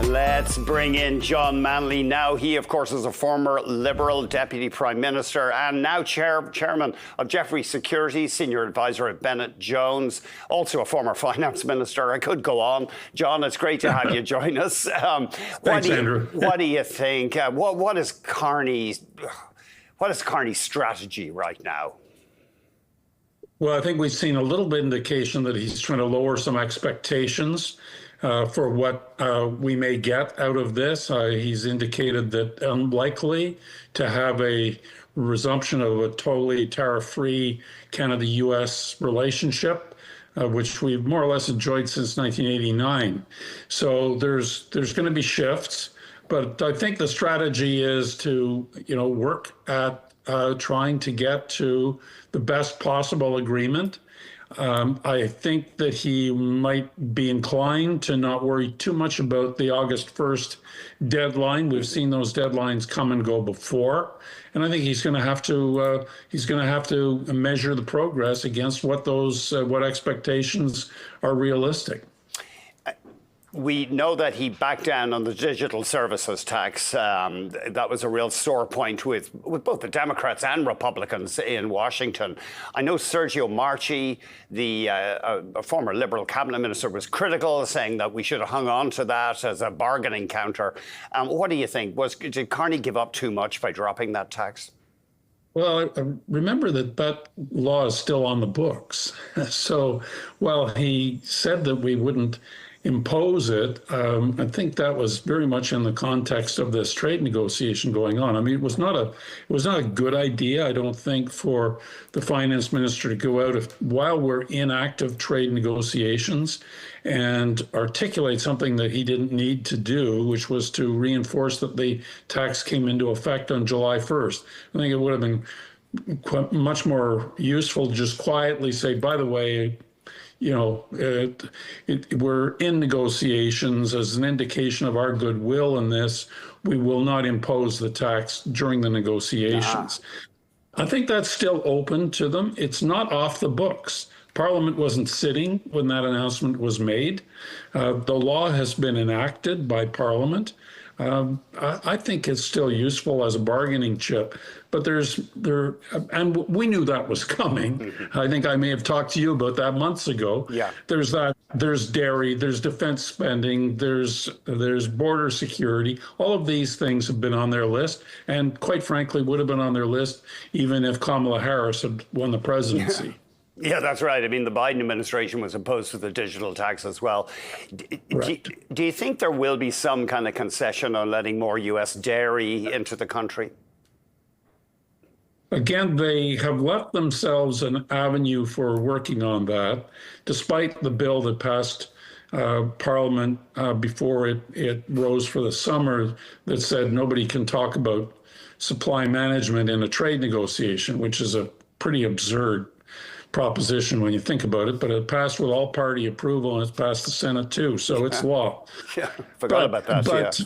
Let's bring in John Manley now. He, of course, is a former Liberal Deputy Prime Minister and now Chairman of Jefferies Securities, Senior Advisor at Bennett Jones, also a former Finance Minister. I could go on. John, it's great to have you join us. Thanks, Andrew. What do you think? What is Carney's strategy right now? Well, I think we've seen a little bit of indication that he's trying to lower some expectations for what we may get out of this. He's indicated that unlikely to have a resumption of a totally tariff-free Canada-U.S. relationship, which we've more or less enjoyed since 1989. So there's going to be shifts, but I think the strategy is to work at trying to get to the best possible agreement. I think that he might be inclined to not worry too much about the August 1st deadline. We've seen those deadlines come and go before, and I think he's going to have to measure the progress against what expectations are realistic. We know that he backed down on the digital services tax. That was a real sore point with both the Democrats and Republicans in Washington. I know Sergio Marchi, a former Liberal cabinet minister, was critical, saying that we should have hung on to that as a bargaining counter. What do you think? Did Carney give up too much by dropping that tax? Well, remember that law is still on the books. So while he said that we wouldn't impose it, I think that was very much in the context of this trade negotiation going on. I mean, it was not a good idea, I don't think, for the finance minister to go out while we're in active trade negotiations and articulate something that he didn't need to do, which was to reinforce that the tax came into effect on July 1st. I think it would have been much more useful to just quietly say, by the way, we're in negotiations as an indication of our goodwill in this. We will not impose the tax during the negotiations. I think that's still open to them. It's not off the books. Parliament wasn't sitting when that announcement was made. The law has been enacted by Parliament. I think it's still useful as a bargaining chip, but and we knew that was coming. Mm-hmm. I think I may have talked to you about that months ago. Yeah. There's dairy, there's defense spending, there's border security. All of these things have been on their list, and quite frankly, would have been on their list even if Kamala Harris had won the presidency. Yeah. Yeah, that's right. I mean, the Biden administration was opposed to the digital tax as well. Do you think there will be some kind of concession on letting more U.S. dairy into the country? Again, they have left themselves an avenue for working on that, despite the bill that passed Parliament before it rose for the summer that said nobody can talk about supply management in a trade negotiation, which is a pretty absurd proposition when you think about it, but it passed with all party approval and it's passed the Senate too, so it's law. Yeah, forgot about that.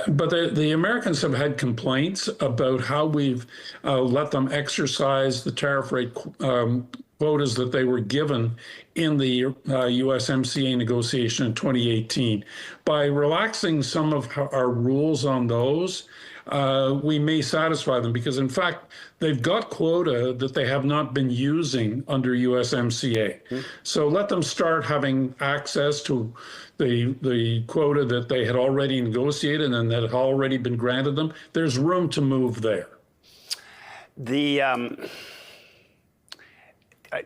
But the Americans have had complaints about how we've let them exercise the tariff rate quotas that they were given in the USMCA negotiation in 2018. By relaxing some of our rules on those, we may satisfy them because, in fact, they've got quota that they have not been using under USMCA. Mm-hmm. So let them start having access to the quota that they had already negotiated and that had already been granted them. There's room to move there.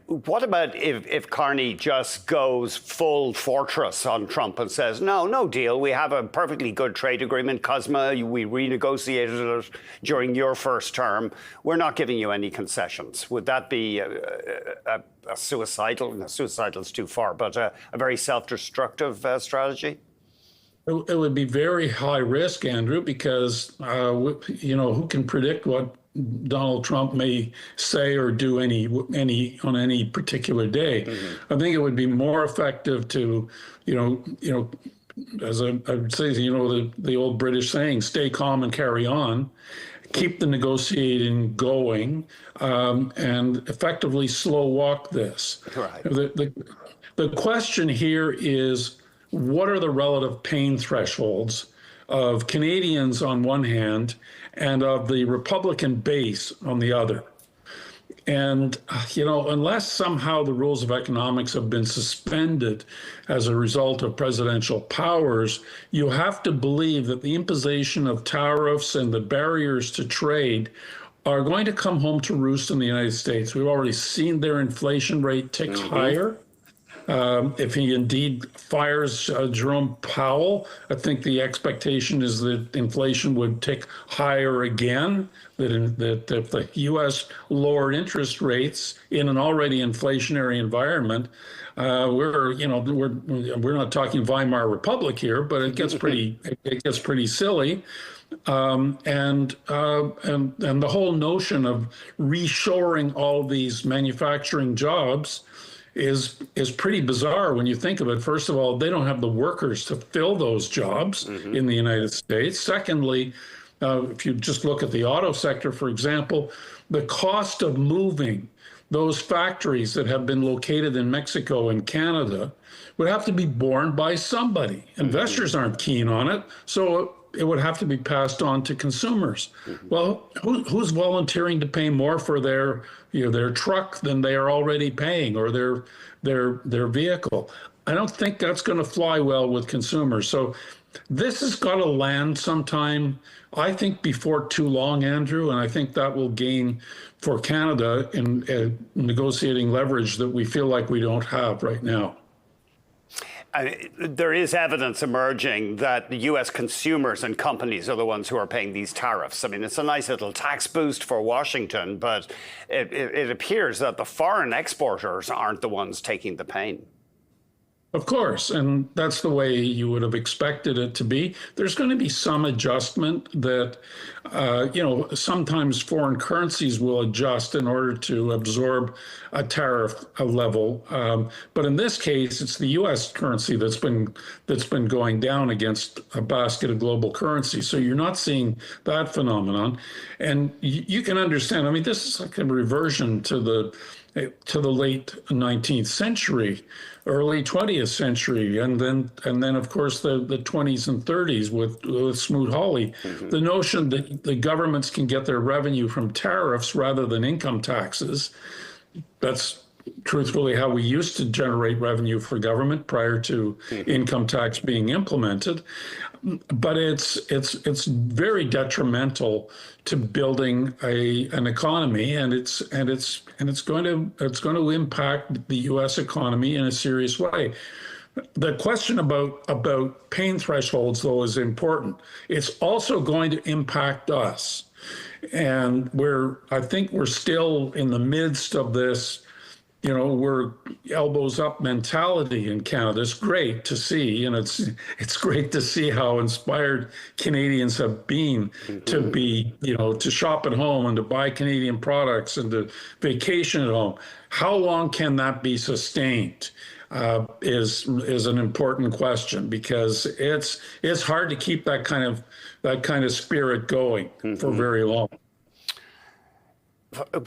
What about if Carney just goes full fortress on Trump and says, no deal, we have a perfectly good trade agreement, COSMA, we renegotiated it during your first term, we're not giving you any concessions? Would that be a suicidal, no, suicidal is too far, but a very self-destructive strategy? It would be very high risk, Andrew, because, who can predict what Donald Trump may say or do on any particular day. Mm-hmm. I think it would be more effective to, as I would say, the old British saying, stay calm and carry on, keep the negotiating going, and effectively slow walk this. Right. The question here is what are the relative pain thresholds of Canadians on one hand and of the Republican base on the other. And, unless somehow the rules of economics have been suspended as a result of presidential powers, you have to believe that the imposition of tariffs and the barriers to trade are going to come home to roost in the United States. We've already seen their inflation rate tick higher. If he indeed fires Jerome Powell, I think the expectation is that inflation would tick higher again. That if the U.S. lowered interest rates in an already inflationary environment, we're not talking Weimar Republic here, but it gets pretty silly. And the whole notion of reshoring all these manufacturing jobs is pretty bizarre when you think of it. First of all, they don't have the workers to fill those jobs in the United States. Secondly, if you just look at the auto sector, for example, the cost of moving those factories that have been located in Mexico and Canada would have to be borne by somebody. Investors aren't keen on it, so it would have to be passed on to consumers. Well, who's volunteering to pay more for their truck than they are already paying, or their vehicle? I don't think that's going to fly well with consumers. So this has got to land sometime, I think, before too long, Andrew, and I think that will gain for Canada in negotiating leverage that we feel like we don't have right now. There is evidence emerging that the U.S. consumers and companies are the ones who are paying these tariffs. I mean, it's a nice little tax boost for Washington, but it appears that the foreign exporters aren't the ones taking the pain. Of course, and that's the way you would have expected it to be. There's going to be some adjustment that, sometimes foreign currencies will adjust in order to absorb a tariff level. But in this case, it's the U.S. currency that's been going down against a basket of global currency. So you're not seeing that phenomenon. And you can understand, I mean, this is like a reversion to the late 19th century, early 20th century, and then of course the 20s and 30s with Smoot-Hawley. The notion that the governments can get their revenue from tariffs rather than income taxes, that's truthfully how we used to generate revenue for government prior to income tax being implemented. But it's very detrimental to building an economy, and it's going to impact the U.S. economy in a serious way. The question about pain thresholds, though, is important. It's also going to impact us, and I think we're still in the midst of this. We're elbows up mentality in Canada. It's great to see, and it's great to see how inspired Canadians have been to be, to shop at home and to buy Canadian products and to vacation at home. How long can that be sustained? Is an important question, because it's hard to keep that kind of spirit going for very long.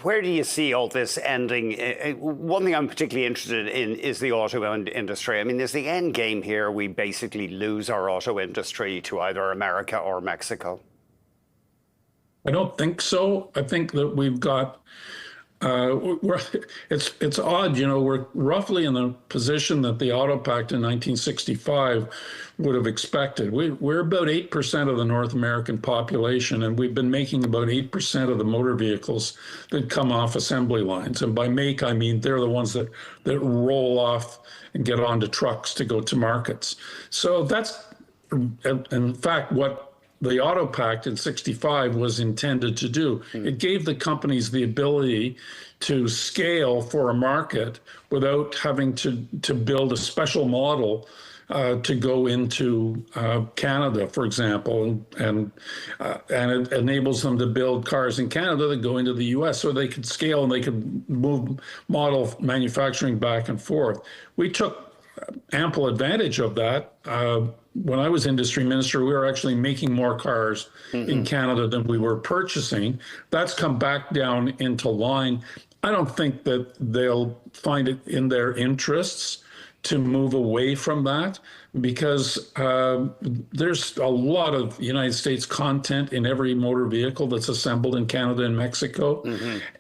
Where do you see all this ending? One thing I'm particularly interested in is the auto industry. I mean, is the end game here we basically lose our auto industry to either America or Mexico? I don't think so. I think that we've got, it's odd, we're roughly in the position that the Auto Pact in 1965 would have expected. We're about 8% of the North American population, and we've been making about 8% of the motor vehicles that come off assembly lines. And by make, I mean they're the ones that roll off and get onto trucks to go to markets. So that's, in fact, what the Auto Pact in 65 was intended to do. It gave the companies the ability to scale for a market without having to build a special model to go into Canada, for example, and it enables them to build cars in Canada that go into the U.S. so they could scale and they could move model manufacturing back and forth. We took ample advantage of that. When I was industry minister, we were actually making more cars in Canada than we were purchasing. That's come back down into line. I don't think that they'll find it in their interests to move away from that because there's a lot of United States content in every motor vehicle that's assembled in Canada and Mexico,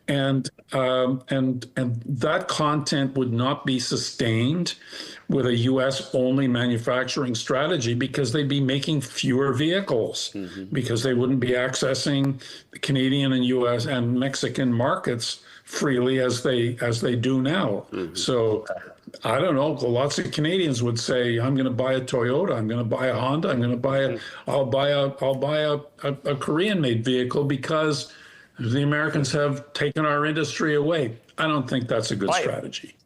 and that content would not be sustained with a U.S. only manufacturing strategy because they'd be making fewer vehicles because they wouldn't be accessing the Canadian and U.S. and Mexican markets freely as they do now. So I don't know. Lots of Canadians would say, "I'm going to buy a Toyota. I'm going to buy a Honda. I'm going to buy I'll buy a Korean-made vehicle because the Americans have taken our industry away." I don't think that's a good strategy.